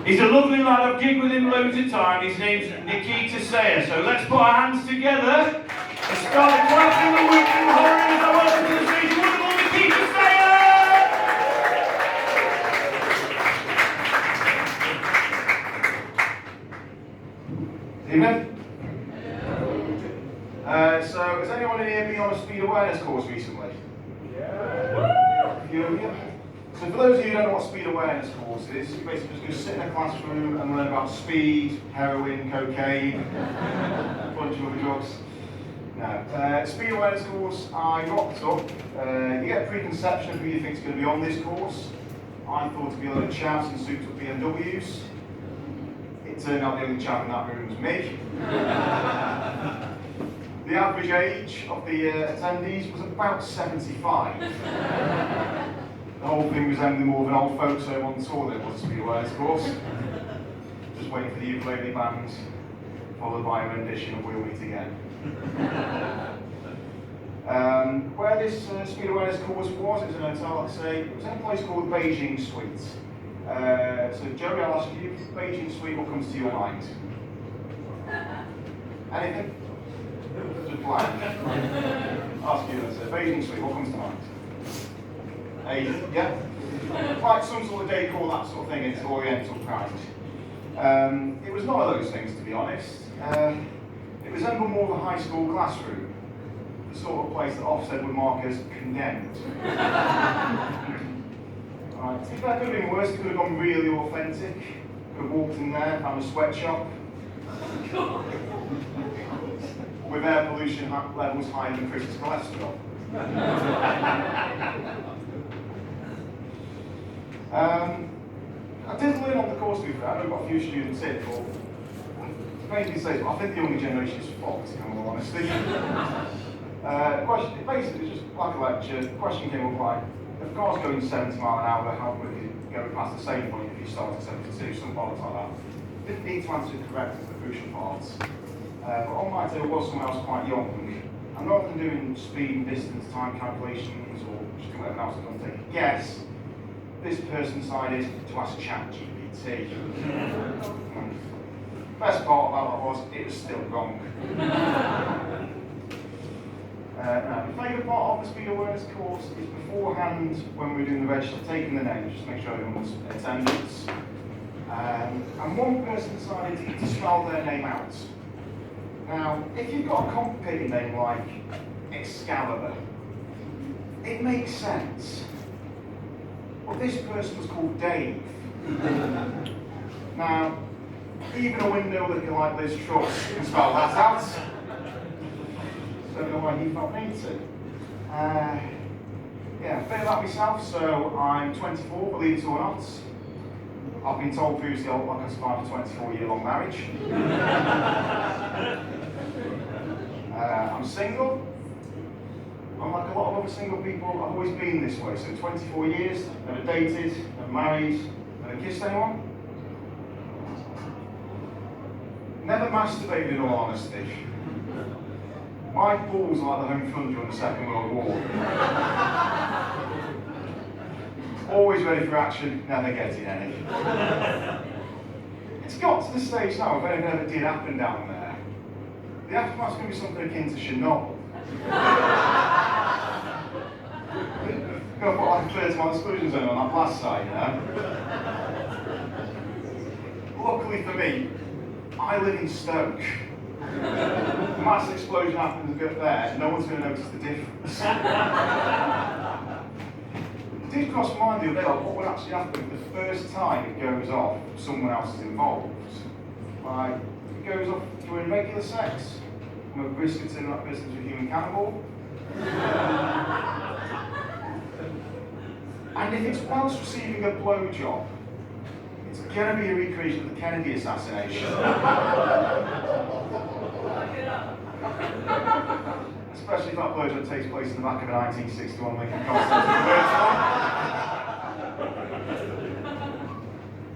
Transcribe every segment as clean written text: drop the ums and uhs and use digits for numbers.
He's a lovely lad, I've gigged with him loads of time. His name's Nikita Sayer. So let's put our hands together and start the clapping the weekend horrors. I welcome to the stage wonderful Nikita Sayer! Evening. So, has anyone in here been on a speed awareness course recently? Yeah. A few of you? So for those of you who don't know what speed awareness course is, you basically just go sit in a classroom and learn about speed, heroin, cocaine, a bunch of other drugs. No. Speed awareness course, I rocked up. You get a preconception of who you think is going to be on this course. I thought it'd be a lot of chaps in suits with BMWs. It turned out the only chap in that room was me. The average age of the attendees was about 75. The whole thing resembling more of an old folks home on tour than it was a speed awareness course. Just waiting for the ukulele band, followed by a rendition of We'll Meet Again. Where this speed awareness course was, it was in a hotel, like I say, it was in a place called Beijing Suite. So Joey, I'll ask you, Beijing Suite, what comes to your mind? Anything? Just blank. Ask you, that's it. Beijing Suite, what comes to mind? Asian, yeah? Like some sort of decor, that sort of thing, it's oriental kind. It was none of those things, to be honest. It resembled more of a high school classroom. The sort of place that Ofsted would mark as condemned. Right, to be fair, it could have been worse. It could have gone really authentic. Could have walked in there, found a sweatshop. With air pollution levels higher than Chris's cholesterol. I did learn on the course, to be fair. I know I've got a few students in, but basically says, I think the younger generation is fucked, in all honesty. Basically, just like a lecture, the question came up like, if cars going 70 mile an hour, how quickly go past the same point if you start at 72, some bollocks like that. Didn't need to answer it correctly for the crucial parts. But on my table was someone else quite young, and rather than doing speed and distance time calculations or just doing whatever else, I'm going to take a guess, this person decided to ask ChatGPT. Best part about that was, it was still wrong. Now, the favourite part of the speed awareness course is beforehand, when we were doing the register, taking the names, just to make sure everyone was in attendance. And one person decided to spell their name out. Now, if you've got a complicated name like Excalibur, it makes sense. But this person was called Dave. Now, even a window looking like Liz Truss can spell that out. Don't know why he felt me to. Yeah, a bit about myself. So I'm 24, believe it or not. I've been told previously I look like I survived a 24-year-long marriage. I'm single. Unlike a lot of other single people, I've always been this way. So 24 years, never dated, never married, never kissed anyone. Never masturbated, in all honesty. My balls are like the home front during the Second World War. Always ready for action, never getting any. It's got to the stage now, if anything ever did happen down there, the aftermath's going to be something akin to Chernobyl. Going to put like a 30-mile exclusion zone on that blast site, you know? Luckily for me, I live in Stoke. A massive explosion happens up there, no one's going to notice the difference. It did cross my mind the other day, like, what would actually happen the first time it goes off, someone else is involved. Like, if it goes off during regular sex, I'm a risk considering that person's a human cannibal. And if it's whilst receiving a blowjob, it's going to be a recreation of the Kennedy assassination. Especially if that blowjob takes place in the back of a 1961 Lincoln Continental.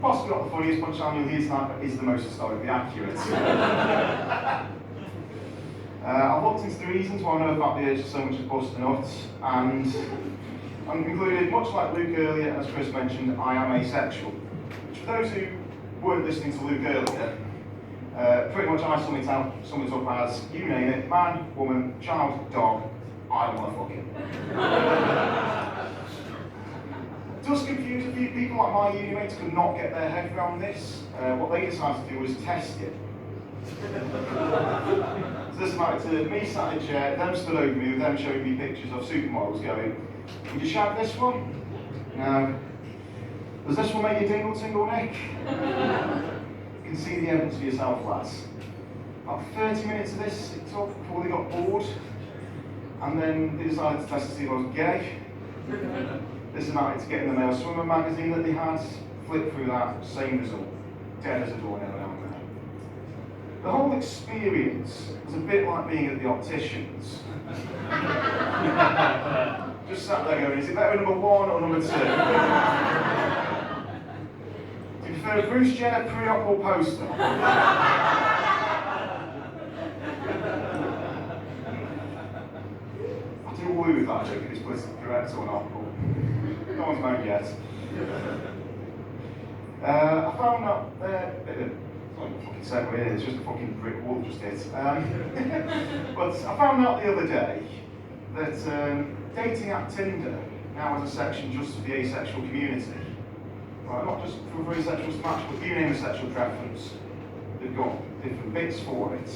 Possibly not the funniest punchline you'll hear tonight, but is the most historically accurate. I've looked into the reasons why I know about the urge to so much as bust a nut, and I'm concluded, much like Luke earlier, as Chris mentioned, I am asexual. Which for those who weren't listening to Luke earlier, pretty much I sum it up as, you name it, man, woman, child, dog, I want to fuck him. Does confuse a few people, like my uni mates could not get their head around this. What they decided to do was test it. So this amounted to me sat in a chair, them stood over me, with them showing me pictures of supermodels going, would you shag this one? No. Does this one make you tingle, Nick? You can see the evidence for yourself, lads. About 30 minutes of this it took before they got bored, and then they decided to test to see if I was gay. This amounted to getting the male swimmer magazine that they had, flipped through that, same result, dead as a doornail down there. The whole experience was a bit like being at the opticians. Just sat there going, is it better number 1 or number 2? Do you prefer Bruce Jenner pre-op or post-op? I do worry with that joke if it's politically correct or not, but no one's known yet. I found out it's not a fucking segue, it's just a fucking brick wall just hit. But I found out the other day that dating app Tinder now has a section just for the asexual community. Right, not just for very sexual match, but you name a sexual preference, they've got different bits for it.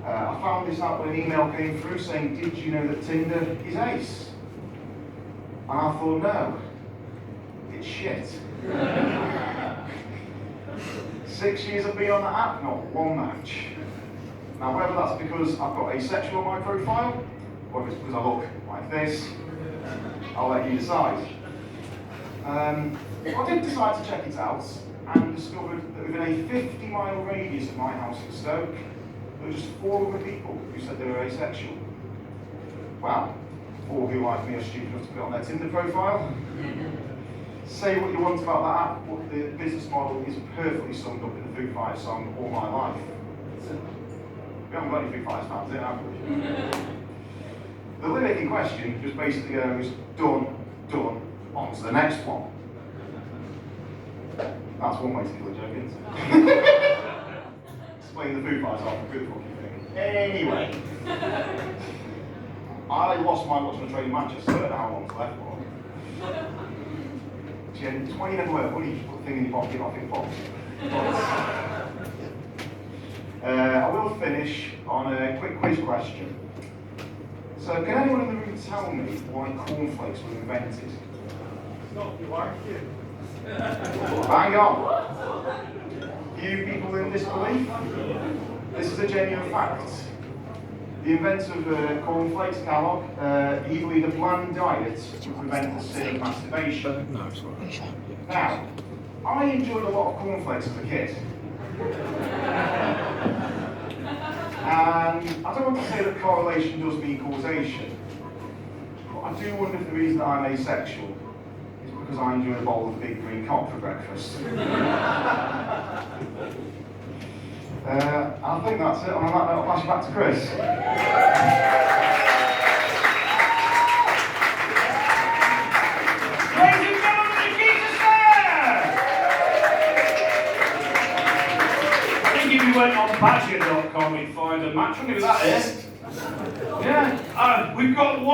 I found this out when an email came through saying, did you know that Tinder is ace? And I thought, no, it's shit. 6 years I've been on the app, not one match. Now, whether that's because I've got asexual on my profile, or if it's because I look like this, I'll let you decide. I did decide to check it out, and discovered that within a 50-mile radius of my house in Stoke, there were just 4 other people who said they were asexual. Well, 4 who, like me, are stupid enough to put it on their Tinder profile. Say what you want about that app, but the business model is perfectly summed up in the Foo Fighters song, All My Life. We haven't got any Foo Fighters fans in, have we? The lyric in question just basically goes, done, on to the next one. That's one way to kill a joke, isn't it? Explain the Foo Fighters off a good fucking thing. Anyway. I lost my watch on a train in Manchester, I don't know how long's left for. It's why you never wear a hoodie, you just put the thing in your pocket, I think pops. I will finish on a quick quiz question. So, can anyone in the room tell me why cornflakes were invented? It's not you, aren't you? Bang on! Few people in disbelief? This is a genuine fact. The inventor of cornflakes, Kellogg, he believed a bland diet would prevent the sin of masturbation. Now, I enjoyed a lot of cornflakes as a kid. And I don't want to say that correlation does mean causation, but I do wonder if the reason that I'm asexual is because I enjoy a bowl of big green cock for breakfast. I think that's it. On that note, I'll pass you back to Chris. Ladies and gentlemen, Nikita Sayer! I think if you went on Badger.com, you'd find a match. Look at that, eh? Yeah. We've got one.